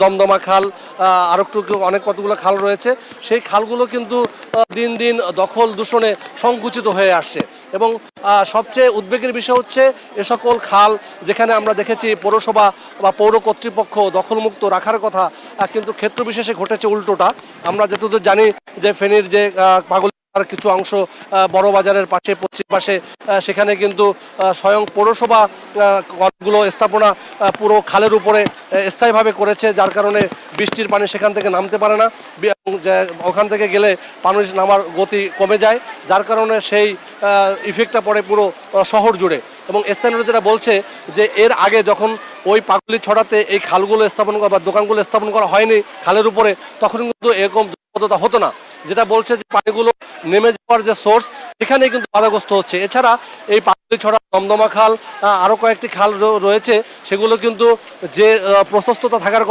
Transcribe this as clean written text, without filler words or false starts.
দমদমা খাল, আরও একটু অনেক কতগুলো খাল রয়েছে। সেই খালগুলো কিন্তু দিন দিন দখল দূষণে সংকুচিত হয়ে আসছে। এবং সবচেয়ে উদ্বেগের বিষয় হচ্ছে এ সকল খাল যেখানে আমরা দেখেছি পৌরসভা বা পৌর কর্তৃপক্ষ দখলমুক্ত রাখার কথা, কিন্তু ক্ষেত্র বিশেষে ঘটেছে উল্টোটা। আমরা যতদূর জানি যে ফেনীর যে পাগল কিছু অংশ বড় বাজারের পাশে পশ্চিম পাশে, সেখানে কিন্তু স্বয়ং পৌরসভা কলগুলো স্থাপনা পুরো খালের উপরে স্থায়ীভাবে করেছে, যার কারণে বৃষ্টির পানি সেখান থেকে নামতে পারে না। ওখান থেকে গেলে পানির নামার গতি কমে যায়, যার কারণে সেই ইফেক্টটা পড়ে পুরো শহর জুড়ে। এবং স্থানীয়রা যেটা বলছে যে এর আগে যখন ওই পাগলি ছড়াতে এই খালগুলো স্থাপন করা বা দোকানগুলো স্থাপন করা হয়নি খালের উপরে, তখন কিন্তু এরকম দুর্গন্ধতা হতো না। যেটা বলছে যে পানিগুলো নেমে যাওয়ার যে সোর্স সেখানেই কিন্তু বাধাগ্রস্ত হচ্ছে। এছাড়া এই পাগলি ছড়া, দমদমা খাল, আরও কয়েকটি খাল রয়েছে, সেগুলো কিন্তু যে প্রশস্ততা থাকার